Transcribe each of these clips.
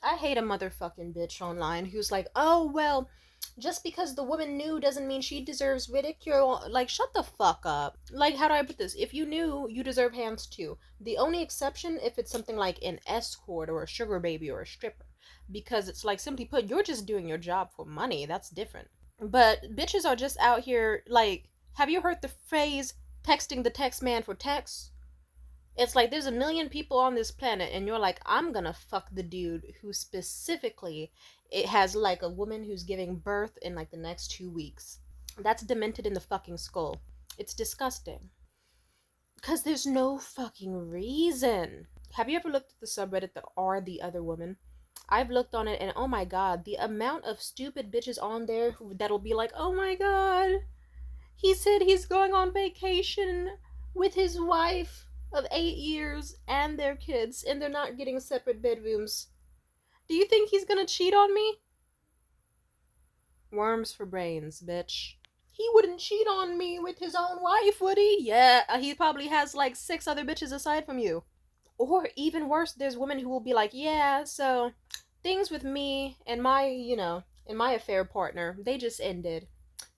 I hate a motherfucking bitch online who's like, oh, well, just because the woman knew doesn't mean she deserves ridicule. Like, shut the fuck up. Like, how do I put this? If you knew, you deserve hands too. The only exception if it's something like an escort or a sugar baby or a stripper. Because it's like, simply put, you're just doing your job for money. That's different. But bitches are just out here, like, have you heard the phrase texting the text man for text? It's like there's a million people on this planet, and you're like, I'm gonna fuck the dude who specifically it has like a woman who's giving birth in like the next 2 weeks. That's demented in the fucking skull. It's disgusting. Because there's no fucking reason. Have you ever looked at the subreddit, the Are the Other Woman? I've looked on it, and oh my god, the amount of stupid bitches on there that'll be like, oh my god, he said he's going on vacation with his wife of 8 years and their kids, and they're not getting separate bedrooms. Do you think he's gonna cheat on me? Worms for brains, bitch. He wouldn't cheat on me with his own wife, would he? Yeah, he probably has like 6 other bitches aside from you. Or even worse, there's women who will be like, yeah, so things with me and and my affair partner, they just ended.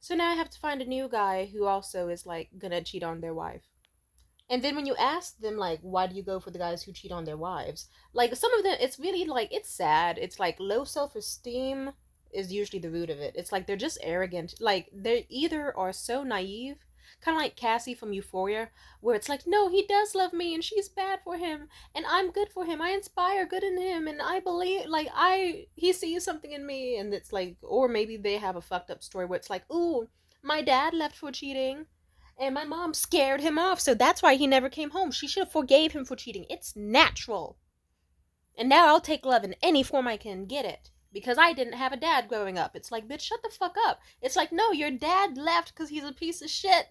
So now I have to find a new guy who also is like gonna cheat on their wife. And then when you ask them like why do you go for the guys who cheat on their wives? Like some of them it's really like it's sad. It's like low self-esteem is usually the root of it. It's like they're just arrogant. Like they either are so naive, kind of like Cassie from Euphoria, where it's like no, he does love me and she's bad for him and I'm good for him. I inspire good in him and I believe like I he sees something in me and it's like or maybe they have a fucked up story where it's like, "Ooh, my dad left for cheating." And my mom scared him off, so that's why he never came home. She should have forgave him for cheating. It's natural. And now I'll take love in any form I can get it. Because I didn't have a dad growing up. It's like, bitch, shut the fuck up. It's like, no, your dad left because he's a piece of shit.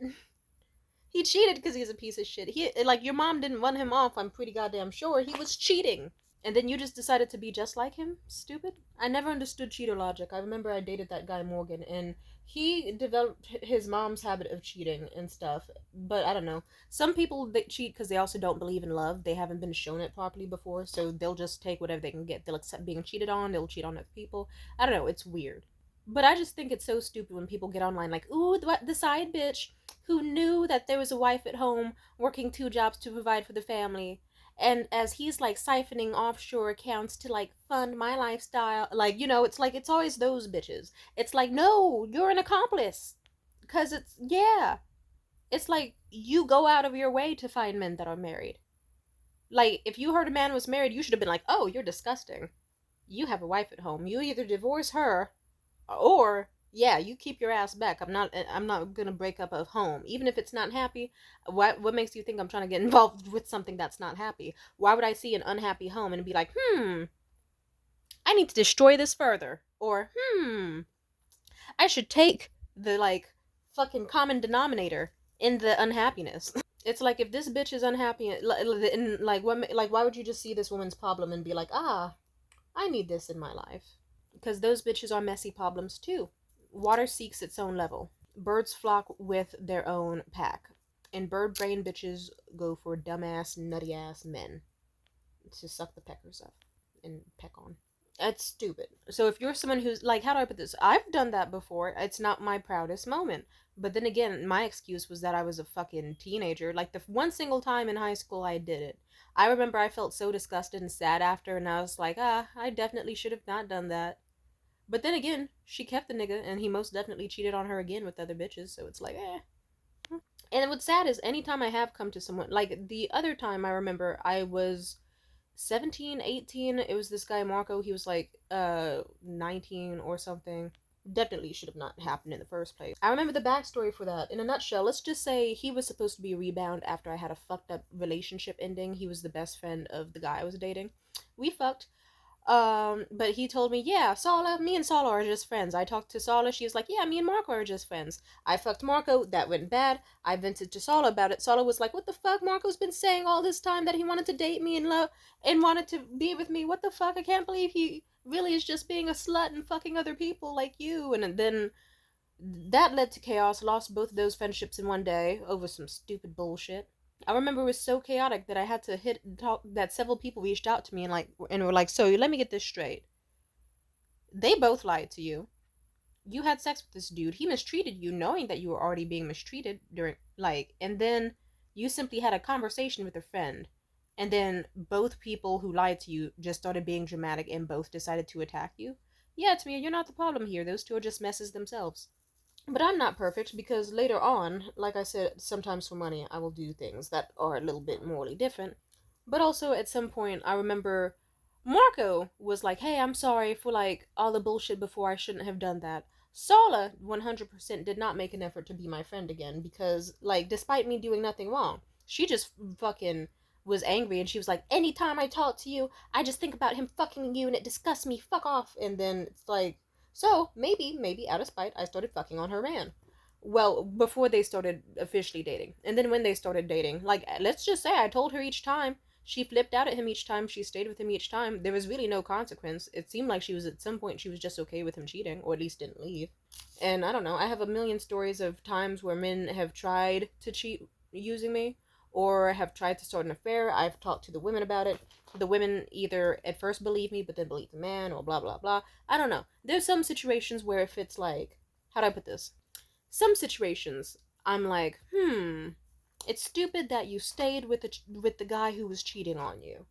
He cheated because he's a piece of shit. He like your mom didn't run him off, I'm pretty goddamn sure. He was cheating. And then you just decided to be just like him? Stupid. I never understood cheater logic. I remember I dated that guy Morgan, and he developed his mom's habit of cheating and stuff. But I don't know. Some people that cheat because they also don't believe in love. They haven't been shown it properly before, so they'll just take whatever they can get. They'll accept being cheated on. They'll cheat on other people. I don't know. It's weird. But I just think it's so stupid when people get online like, ooh, the side bitch who knew that there was a wife at home working 2 jobs to provide for the family, and as he's like siphoning offshore accounts to like fund my lifestyle, like it's like it's always those bitches. It's like no, you're an accomplice. Because it's yeah, it's like you go out of your way to find men that are married. Like if you heard a man was married, you should have been like, oh, you're disgusting. You have a wife at home, you either divorce her or yeah, you keep your ass back. I'm not gonna break up a home even if it's not happy. What makes you think I'm trying to get involved with something that's not happy? Why would I see an unhappy home and be like, I need to destroy this further, or I should take the like fucking common denominator in the unhappiness. It's like if this bitch is unhappy and like what like why would you just see this woman's problem and be like, I need this in my life? Because those bitches are messy problems too. Water seeks its own level. Birds flock with their own pack. And bird brain bitches go for dumbass, nutty ass men to suck the peckers up and peck on. That's stupid. So if you're someone who's like, how do I put this? I've done that before. It's not my proudest moment. But then again, my excuse was that I was a fucking teenager. Like the one single time in high school I did it. I remember I felt so disgusted and sad after, and I was like, I definitely should have not done that. But then again, she kept the nigga, and he most definitely cheated on her again with other bitches, so it's like, eh. And what's sad is anytime I have come to someone, like the other time I remember I was 17, 18, it was this guy Marco, he was like 19 or something. Definitely should have not happened in the first place. I remember the backstory for that. In a nutshell, let's just say he was supposed to be a rebound after I had a fucked up relationship ending. He was the best friend of the guy I was dating. We fucked. But he told me, yeah, Sala, me and Sala are just friends. I talked to Sala, she was like, yeah, me and Marco are just friends. I fucked Marco, that went bad. I vented to Sala about it. Sala was like, what the fuck? Marco's been saying all this time that he wanted to date me and love and wanted to be with me. What the fuck? I can't believe he really is just being a slut and fucking other people like you. And then that led to chaos. Lost both of those friendships in one day over some stupid bullshit. I remember it was so chaotic that I had to hit talk that several people reached out to me and were like, "So let me get this straight. They both lied to you. You had sex with this dude. He mistreated you, knowing that you were already being mistreated during and then you simply had a conversation with a friend, and then both people who lied to you just started being dramatic and both decided to attack you. Yeah, Tamia, you're not the problem here. Those two are just messes themselves." But I'm not perfect because later on, like I said, sometimes for money, I will do things that are a little bit morally different. But also, at some point, I remember Marco was like, "Hey, I'm sorry for like all the bullshit before. I shouldn't have done that." Sala 100% did not make an effort to be my friend again because, like, despite me doing nothing wrong, she just fucking was angry and she was like, "Anytime I talk to you, I just think about him fucking you and it disgusts me. Fuck off." And then it's like, so maybe out of spite, I started fucking on her man. Well, before they started officially dating. And then when they started dating, like, let's just say I told her each time. She flipped out at him each time. She stayed with him each time. There was really no consequence. It seemed like she was at some point she was just okay with him cheating, or at least didn't leave. And I don't know. I have a million stories of times where men have tried to cheat using me, or have tried to start an affair. I've talked to the women about it. The women either at first believe me, but then believe the man, or blah blah blah. I don't know. There's some situations where if it's like, how do I put this? Some situations I'm like, it's stupid that you stayed with the guy who was cheating on you,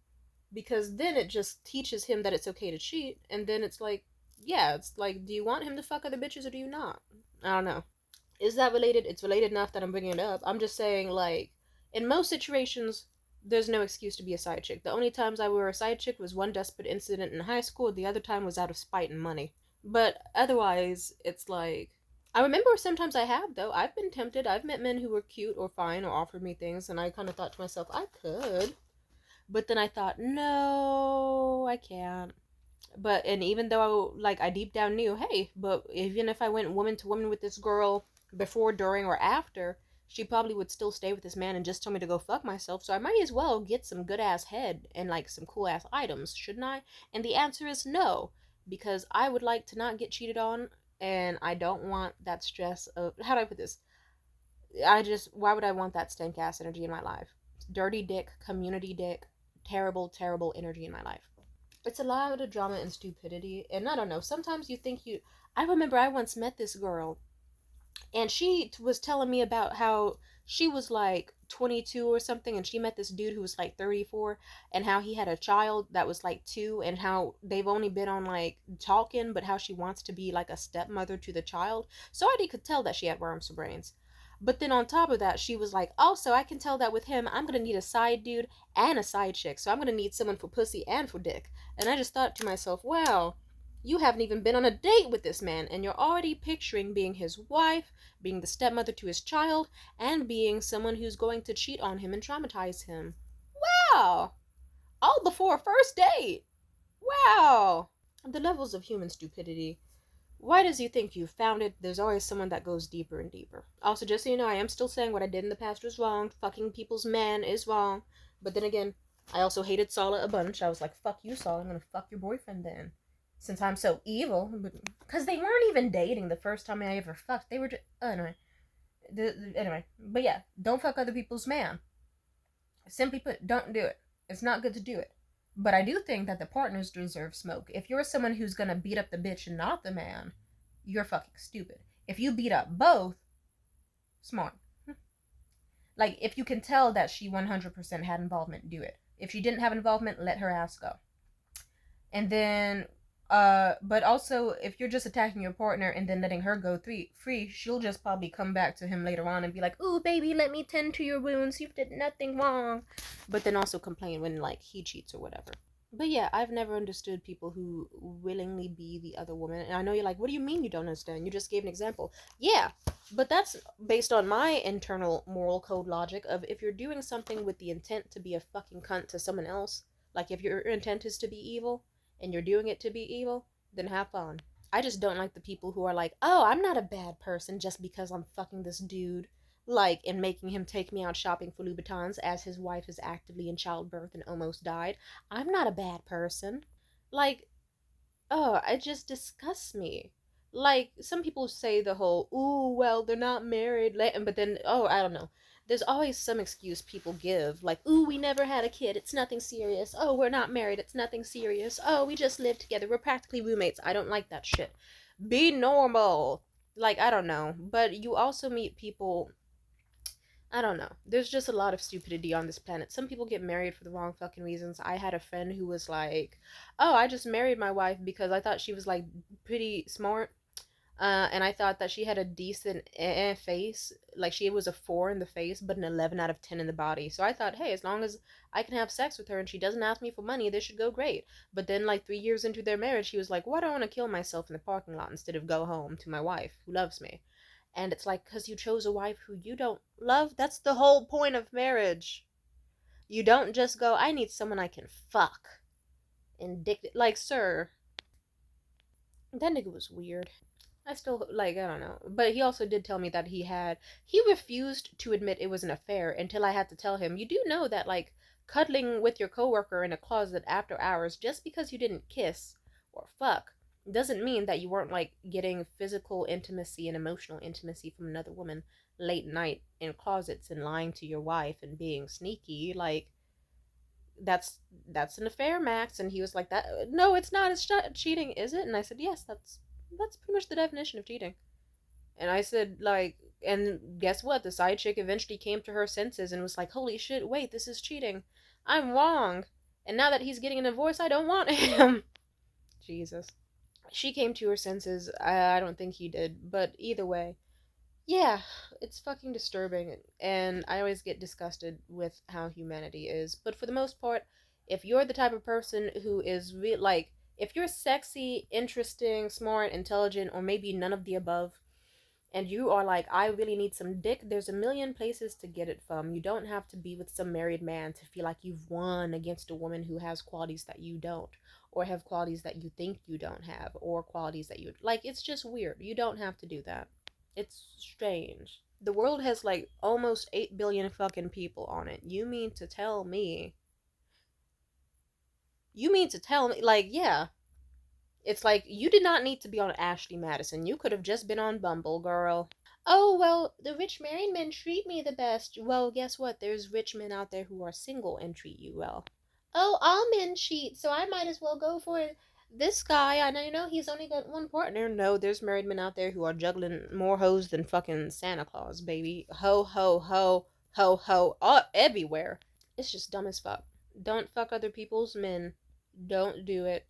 because then it just teaches him that it's okay to cheat, and then it's like, yeah, it's like, do you want him to fuck other bitches or do you not? I don't know. Is that related? It's related enough that I'm bringing it up. I'm just saying, like, in most situations, there's no excuse to be a side chick. The only times I were a side chick was one desperate incident in high school. The other time was out of spite and money. But otherwise, it's like, I remember sometimes I have, though. I've been tempted. I've met men who were cute or fine or offered me things, and I kind of thought to myself, I could. But then I thought, no, I can't. But, and even though, like, I deep down knew, hey, but even if I went woman to woman with this girl before, during, or after, she probably would still stay with this man and just tell me to go fuck myself. So I might as well get some good ass head and, like, some cool ass items, shouldn't I? And the answer is no, because I would like to not get cheated on, and I don't want that stress of, how do I put this? Why would I want that stank ass energy in my life? Dirty dick, community dick, terrible, terrible energy in my life. It's a lot of drama and stupidity, and I don't know, sometimes you think you, I remember I once met this girl, and she was telling me about how she was like 22 or something, and she met this dude who was like 34, and how he had a child that was like 2, and how they've only been on like talking, but how she wants to be like a stepmother to the child. So I already could tell that she had worms for brains. But then on top of that, she was like, also, I can tell that with him, I'm gonna need a side dude and a side chick. So I'm gonna need someone for pussy and for dick. And I just thought to myself, wow, you haven't even been on a date with this man, and you're already picturing being his wife, being the stepmother to his child, and being someone who's going to cheat on him and traumatize him. Wow! All before a first date! Wow! The levels of human stupidity. Why does you think you've found it? There's always someone that goes deeper and deeper. Also, just so you know, I am still saying what I did in the past was wrong. Fucking people's man is wrong. But then again, I also hated Sala a bunch. I was like, fuck you, Sala. I'm gonna fuck your boyfriend then. Since I'm so evil. Because they weren't even dating the first time I ever fucked. They were just. Anyway. Anyway. But yeah, don't fuck other people's man. Simply put, don't do it. It's not good to do it. But I do think that the partners deserve smoke. If you're someone who's gonna beat up the bitch and not the man, you're fucking stupid. If you beat up both, smart. Like, if you can tell that she 100% had involvement, do it. If she didn't have involvement, let her ass go. And then, but also, if you're just attacking your partner and then letting her go free, she'll just probably come back to him later on and be like, ooh, baby, let me tend to your wounds. You did nothing wrong. But then also complain when, like, he cheats or whatever. But yeah, I've never understood people who willingly be the other woman. And I know you're like, what do you mean you don't understand? You just gave an example. Yeah, but that's based on my internal moral code logic of, if you're doing something with the intent to be a fucking cunt to someone else, like if your intent is to be evil and you're doing it to be evil, then have fun. I just don't like the people who are like, oh, I'm not a bad person just because I'm fucking this dude, like, and making him take me out shopping for Louboutins as his wife is actively in childbirth and almost died. I'm not a bad person. Like, oh, it just disgusts me. Like, some people say the whole, ooh, well, they're not married, but then, oh, I don't know. there's always some excuse people give, like, ooh, we never had a kid, it's nothing serious. Oh, we're not married, it's nothing serious. Oh, we just live together, we're practically roommates. I don't like that shit. Be normal. Like, I don't know. But you also meet people, I don't know. There's just a lot of stupidity on this planet. Some people get married for the wrong fucking reasons. I had a friend who was like, "Oh, I just married my wife because I thought she was like pretty smart, and I thought that she had a decent face. Like she was a 4 in the face, but an 11 out of 10 in the body. So I thought, hey, as long as I can have sex with her and she doesn't ask me for money, this should go great. But then, like 3 years into their marriage, she was like, why do I want to kill myself in the parking lot instead of go home to my wife who loves me? And it's like, because you chose a wife who you don't love? That's the whole point of marriage. You don't just go, I need someone I can fuck. And dick. Like, sir, that nigga was weird. I still, like, I don't know. But he also did tell me that he refused to admit it was an affair until I had to tell him, you do know that, like, cuddling with your coworker in a closet after hours just because you didn't kiss or fuck doesn't mean that you weren't, like, getting physical intimacy and emotional intimacy from another woman late night in closets and lying to your wife and being sneaky. Like, that's that's an affair, Max. And he was like, that no, it's not, it's not cheating, is it? And I said, yes, that's pretty much the definition of cheating. And I said, like, and guess what? The side chick eventually came to her senses and was like, holy shit, wait, this is cheating. I'm wrong. And now that he's getting a divorce, I don't want him. Jesus. She came to her senses. I don't think he did. But either way, yeah, it's fucking disturbing. And I always get disgusted with how humanity is. But for the most part, if you're the type of person who is like, if you're sexy, interesting, smart, intelligent, or maybe none of the above, and you are like, I really need some dick, there's a million places to get it from. You don't have to be with some married man to feel like you've won against a woman who has qualities that you don't, or have qualities that you think you don't have, or qualities that you like. It's just weird. You don't have to do that. It's strange. The world has like almost 8 billion fucking people on it. You mean to tell me, like, yeah, it's like you did not need to be on Ashley Madison. You could have just been on Bumble, girl. Oh, well, the rich married men treat me the best. Well, guess what? There's rich men out there who are single and treat you well. Oh, all men cheat, so I might as well go for it. This guy, I know he's only got one partner. No, there's married men out there who are juggling more hoes than fucking Santa Claus, baby. Ho, ho, ho, ho, ho, everywhere. It's just dumb as fuck. Don't fuck other people's men. Don't do it.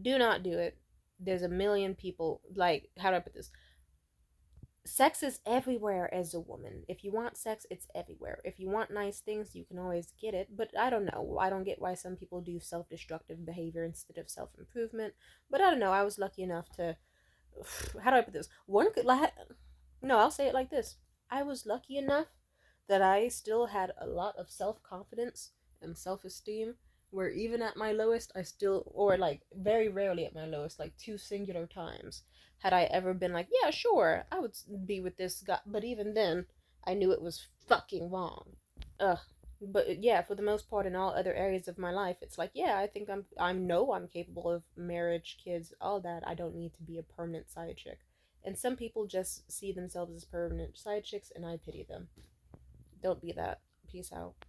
Do not do it. There's a million people, like, how do I put this? Sex is everywhere as a woman. If you want sex, it's everywhere. If you want nice things, you can always get it. But I don't know. I don't get why some people do self destructive behavior instead of self improvement. But I don't know. I was lucky enough to. How do I put this? One could. No, I'll say it like this. I was lucky enough that I still had a lot of self confidence and self esteem, where even at my lowest, I still, or like very rarely at my lowest, like two singular times, had I ever been like, yeah, sure, I would be with this guy. But even then, I knew it was fucking wrong. Ugh. But yeah, for the most part, in all other areas of my life, it's like, yeah, I think I'm capable of marriage, kids, all that. I don't need to be a permanent side chick. And some people just see themselves as permanent side chicks, and I pity them. Don't be that. Peace out.